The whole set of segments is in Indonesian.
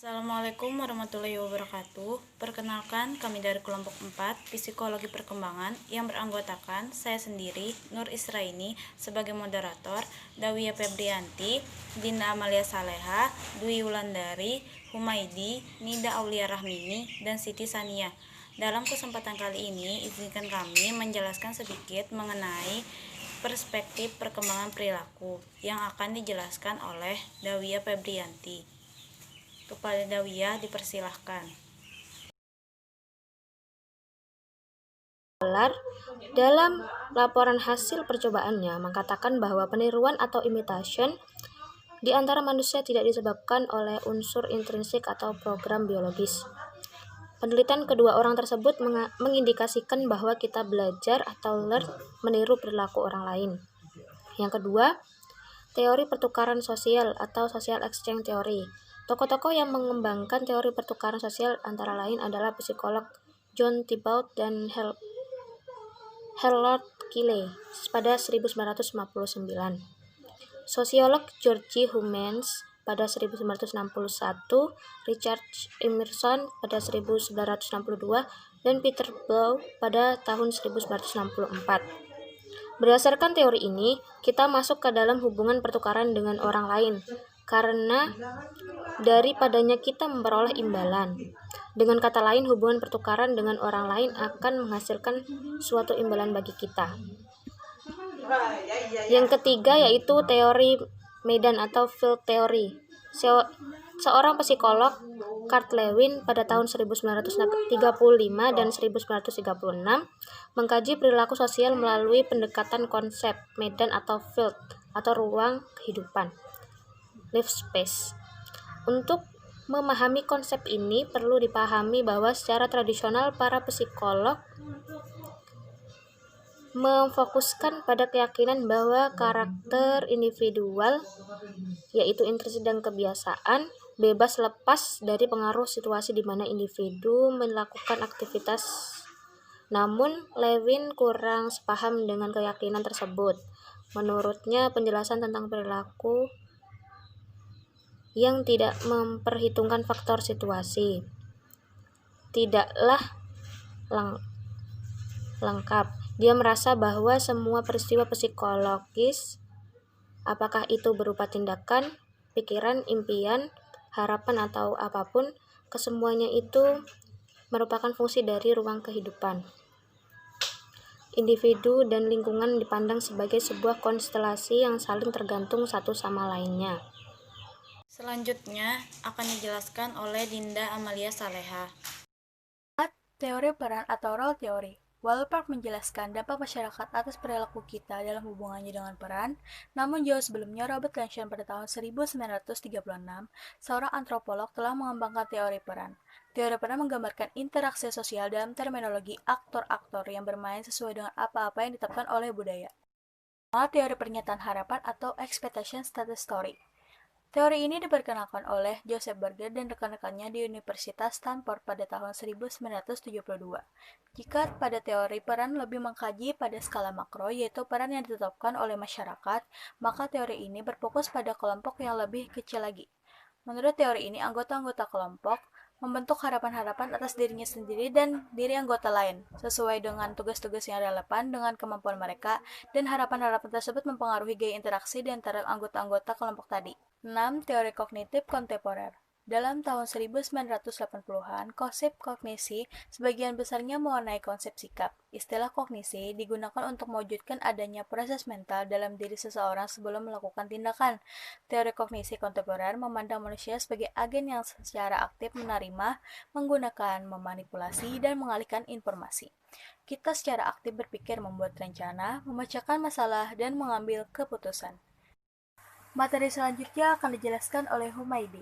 Assalamualaikum warahmatullahi wabarakatuh. Perkenalkan, kami dari kelompok 4 Psikologi Perkembangan yang beranggotakan saya sendiri, Nur Israini sebagai moderator, Dawia Febrianti, Dinda Amalia Saleha, Dwi Wulandari, Humaidi, Nida Aulia Rahmini, dan Siti Sania. Dalam kesempatan kali ini, izinkan kami menjelaskan sedikit mengenai perspektif perkembangan perilaku yang akan dijelaskan oleh Dawia Febrianti. Kepada Dawia dipersilahkan. Dalam laporan hasil percobaannya mengatakan bahwa peniruan atau imitation di antara manusia tidak disebabkan oleh unsur intrinsik atau program biologis. Penelitian kedua orang tersebut mengindikasikan bahwa kita belajar atau learn meniru perilaku orang lain. Yang kedua, teori pertukaran sosial atau social exchange theory. Tokoh-tokoh yang mengembangkan teori pertukaran sosial antara lain adalah psikolog John Tibaut dan Harold Kile pada 1959, sosiolog George Humans pada 1961, Richard Emerson pada 1962, dan Peter Blow pada tahun 1964. Berdasarkan teori ini, kita masuk ke dalam hubungan pertukaran dengan orang lain karena daripadanya kita memperoleh imbalan. Dengan kata lain, hubungan pertukaran dengan orang lain akan menghasilkan suatu imbalan bagi kita. Yang ketiga yaitu teori medan atau field theory. Seorang psikolog, Kurt Lewin, pada tahun 1935 dan 1936 mengkaji perilaku sosial melalui pendekatan konsep medan atau field atau ruang kehidupan, life space. Untuk memahami konsep ini perlu dipahami bahwa secara tradisional para psikolog memfokuskan pada keyakinan bahwa karakter individual, yaitu intrinsik dan kebiasaan, bebas lepas dari pengaruh situasi di mana individu melakukan aktivitas. Namun, Lewin kurang sepaham dengan keyakinan tersebut. Menurutnya, penjelasan tentang perilaku yang tidak memperhitungkan faktor situasi tidaklah lengkap. Dia merasa bahwa semua peristiwa psikologis, apakah itu berupa tindakan, pikiran, impian, harapan, atau apapun, kesemuanya itu merupakan fungsi dari ruang kehidupan. Individu dan lingkungan dipandang sebagai sebuah konstelasi yang saling tergantung satu sama lainnya. Selanjutnya akan dijelaskan oleh Dinda Amalia Saleha. Teori peran atau role theory. Wahlberg menjelaskan dampak masyarakat atas perilaku kita dalam hubungannya dengan peran, namun jauh sebelumnya Robert Lanshan pada tahun 1936, seorang antropolog telah mengembangkan teori peran. Teori peran menggambarkan interaksi sosial dalam terminologi aktor-aktor yang bermain sesuai dengan apa-apa yang ditetapkan oleh budaya. Teori pernyataan harapan atau expectation status story. Teori ini diperkenalkan oleh Joseph Berger dan rekan-rekannya di Universitas Stanford pada tahun 1972. Jika pada teori peran lebih mengkaji pada skala makro, yaitu peran yang ditetapkan oleh masyarakat, maka teori ini berfokus pada kelompok yang lebih kecil lagi. Menurut teori ini, anggota-anggota kelompok membentuk harapan-harapan atas dirinya sendiri dan diri anggota lain, sesuai dengan tugas-tugas yang relevan dengan kemampuan mereka, dan harapan-harapan tersebut mempengaruhi gaya interaksi di antara anggota-anggota kelompok tadi. 6. Teori kognitif kontemporer. Dalam tahun 1980-an, konsep kognisi sebagian besarnya mewarnai konsep sikap. Istilah kognisi digunakan untuk mewujudkan adanya proses mental dalam diri seseorang sebelum melakukan tindakan. Teori kognisi kontemporer memandang manusia sebagai agen yang secara aktif menerima, menggunakan, memanipulasi, dan mengalihkan informasi. Kita secara aktif berpikir, membuat rencana, memecahkan masalah, dan mengambil keputusan. Materi selanjutnya akan dijelaskan oleh Humaidi.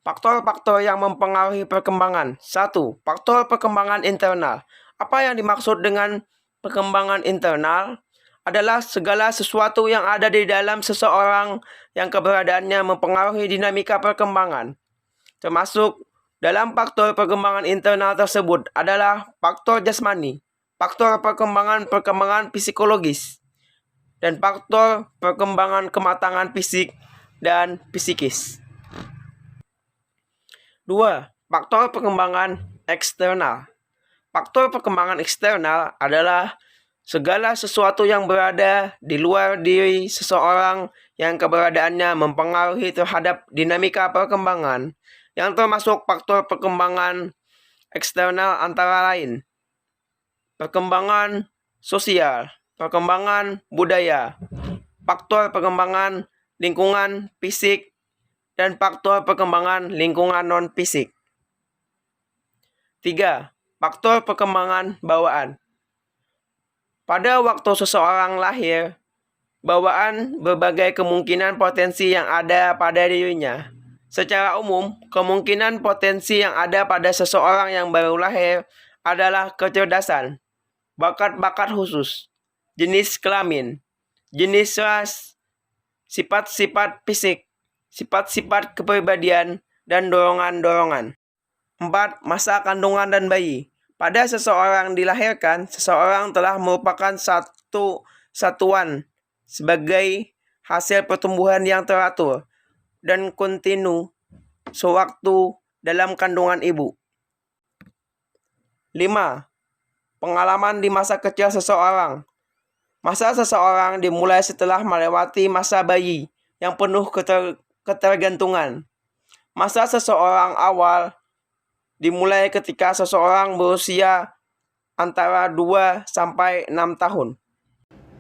Faktor-faktor yang mempengaruhi perkembangan. 1. Faktor perkembangan internal. Apa yang dimaksud dengan perkembangan internal? Adalah segala sesuatu yang ada di dalam seseorang yang keberadaannya mempengaruhi dinamika perkembangan. Termasuk dalam faktor perkembangan internal tersebut adalah faktor jasmani, faktor perkembangan psikologis, dan faktor perkembangan kematangan fisik dan psikis. 2. Faktor perkembangan eksternal. Faktor perkembangan eksternal adalah segala sesuatu yang berada di luar diri seseorang yang keberadaannya mempengaruhi terhadap dinamika perkembangan, yang termasuk faktor perkembangan eksternal antara lain perkembangan sosial, perkembangan budaya, faktor perkembangan lingkungan fisik, dan faktor perkembangan lingkungan non-fisik. 3. Faktor perkembangan bawaan. Pada waktu seseorang lahir, bawaan berbagai kemungkinan potensi yang ada pada dirinya. Secara umum, kemungkinan potensi yang ada pada seseorang yang baru lahir adalah kecerdasan, bakat-bakat khusus, jenis kelamin, jenis ras, sifat-sifat fisik, sifat-sifat kepribadian, dan dorongan-dorongan. 4. Masa kandungan dan bayi. Pada seseorang dilahirkan, seseorang telah merupakan satu satuan sebagai hasil pertumbuhan yang teratur dan kontinu sewaktu dalam kandungan ibu. 5. Pengalaman di masa kecil seseorang. Masa seseorang dimulai setelah melewati masa bayi yang penuh ketergantungan. Masa seseorang awal dimulai ketika seseorang berusia antara 2 sampai 6 tahun.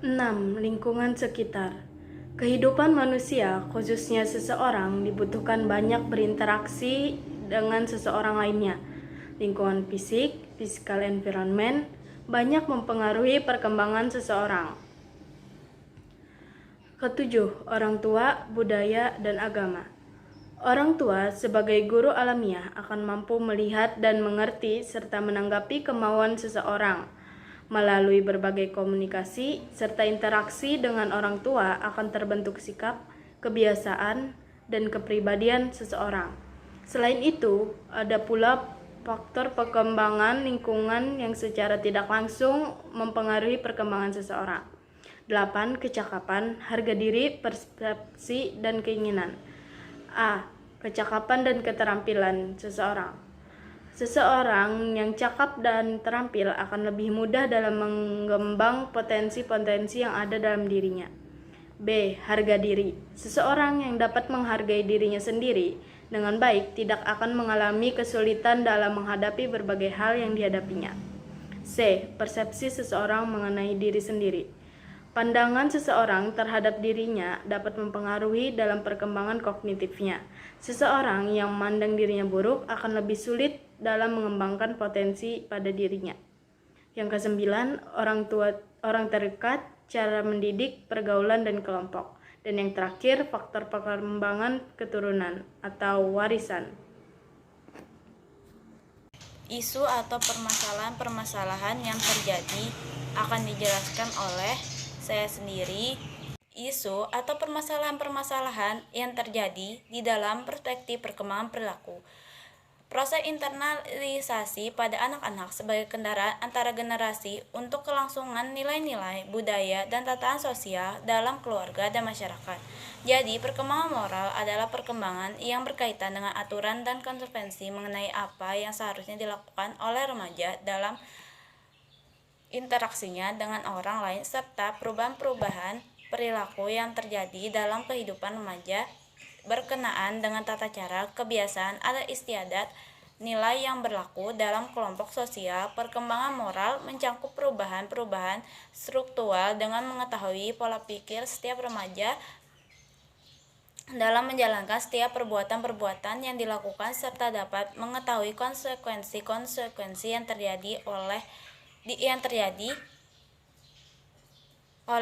6. Lingkungan sekitar. Kehidupan manusia, khususnya seseorang, dibutuhkan banyak berinteraksi dengan seseorang lainnya. Lingkungan fisik, physical environment, banyak mempengaruhi perkembangan seseorang. Ketujuh, orang tua, budaya, dan agama. Orang tua sebagai guru alamiah akan mampu melihat dan mengerti serta menanggapi kemauan seseorang. Melalui berbagai komunikasi serta interaksi dengan orang tua akan terbentuk sikap, kebiasaan, dan kepribadian seseorang. Selain itu, ada pula faktor perkembangan lingkungan yang secara tidak langsung mempengaruhi perkembangan seseorang. 8. Kecakapan, harga diri, persepsi, dan keinginan. A. Kecakapan dan keterampilan seseorang. Seseorang yang cakap dan terampil akan lebih mudah dalam mengembang potensi-potensi yang ada dalam dirinya. B. Harga diri. Seseorang yang dapat menghargai dirinya sendiri dengan baik tidak akan mengalami kesulitan dalam menghadapi berbagai hal yang dihadapinya. C. Persepsi seseorang mengenai diri sendiri. Pandangan seseorang terhadap dirinya dapat mempengaruhi dalam perkembangan kognitifnya. Seseorang yang memandang dirinya buruk akan lebih sulit dalam mengembangkan potensi pada dirinya. Yang kesembilan, orang terdekat, cara mendidik, pergaulan, dan kelompok. Dan yang terakhir, faktor perkembangan keturunan atau warisan. Isu atau permasalahan-permasalahan yang terjadi akan dijelaskan oleh saya sendiri. Isu atau permasalahan-permasalahan yang terjadi di dalam perspektif perkembangan perilaku. Proses internalisasi pada anak-anak sebagai kendaraan antara generasi untuk kelangsungan nilai-nilai, budaya, dan tataan sosial dalam keluarga dan masyarakat. Jadi, perkembangan moral adalah perkembangan yang berkaitan dengan aturan dan konsekuensi mengenai apa yang seharusnya dilakukan oleh remaja dalam interaksinya dengan orang lain, serta perubahan-perubahan perilaku yang terjadi dalam kehidupan remaja berkenaan dengan tata cara, kebiasaan, adat istiadat, nilai yang berlaku dalam kelompok sosial. Perkembangan moral mencakup perubahan-perubahan struktural dengan mengetahui pola pikir setiap remaja dalam menjalankan setiap perbuatan-perbuatan yang dilakukan serta dapat mengetahui konsekuensi-konsekuensi yang terjadi oleh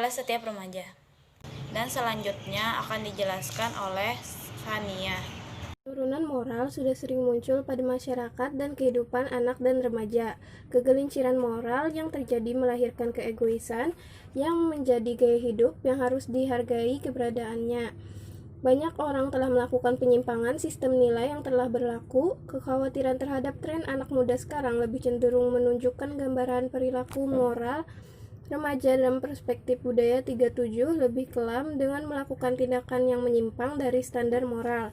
setiap remaja. Dan selanjutnya akan dijelaskan oleh Sania. Turunan moral sudah sering muncul pada masyarakat dan kehidupan anak dan remaja. Kegelinciran moral yang terjadi melahirkan keegoisan yang menjadi gaya hidup yang harus dihargai keberadaannya. Banyak orang telah melakukan penyimpangan sistem nilai yang telah berlaku. Kekhawatiran terhadap tren anak muda sekarang lebih cenderung menunjukkan gambaran perilaku moral remaja dalam perspektif budaya 37 lebih kelam dengan melakukan tindakan yang menyimpang dari standar moral.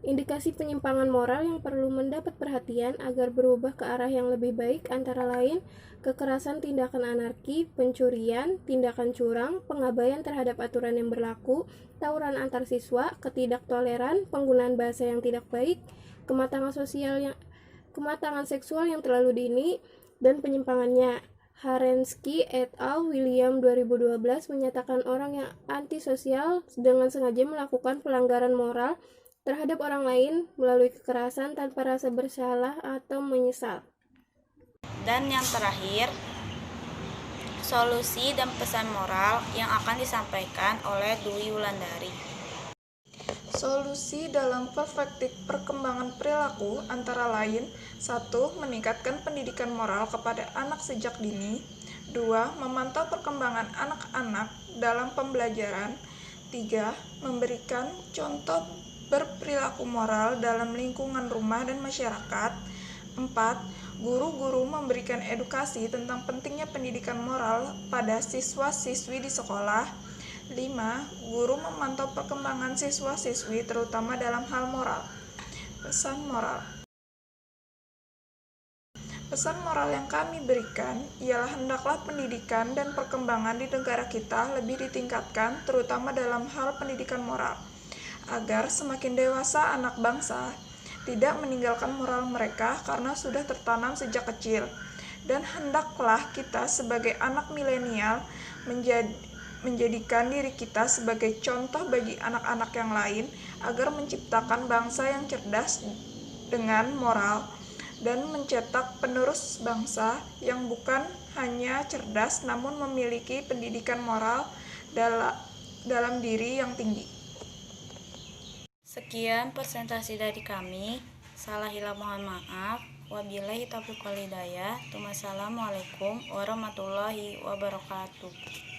Indikasi penyimpangan moral yang perlu mendapat perhatian agar berubah ke arah yang lebih baik antara lain kekerasan, tindakan anarki, pencurian, tindakan curang, pengabaian terhadap aturan yang berlaku, tawuran antar siswa, ketidaktoleran, penggunaan bahasa yang tidak baik, kematangan seksual yang terlalu dini, dan penyimpangannya. Harensky et al. William 2012 menyatakan orang yang antisosial dengan sengaja melakukan pelanggaran moral terhadap orang lain melalui kekerasan tanpa rasa bersalah atau menyesal. Dan yang terakhir, solusi dan pesan moral yang akan disampaikan oleh Dwi Wulandari. Solusi dalam perspektif perkembangan perilaku antara lain 1. Meningkatkan pendidikan moral kepada anak sejak dini. 2. Memantau perkembangan anak-anak dalam pembelajaran. 3. Memberikan contoh berperilaku moral dalam lingkungan rumah dan masyarakat. 4. Guru-guru memberikan edukasi tentang pentingnya pendidikan moral pada siswa-siswi di sekolah. 5. Guru memantau perkembangan siswa-siswi terutama dalam hal moral. Pesan moral. Pesan moral yang kami berikan ialah hendaklah pendidikan dan perkembangan di negara kita lebih ditingkatkan terutama dalam hal pendidikan moral, agar semakin dewasa anak bangsa tidak meninggalkan moral mereka karena sudah tertanam sejak kecil. Dan hendaklah kita sebagai anak milenial menjadikan diri kita sebagai contoh bagi anak-anak yang lain agar menciptakan bangsa yang cerdas dengan moral dan mencetak penerus bangsa yang bukan hanya cerdas namun memiliki pendidikan moral dalam diri yang tinggi. Sekian presentasi dari kami. Salah hilang mohon maaf. Wabillahi taufiq wal hidayah. Wassalamualaikum warahmatullahi wabarakatuh.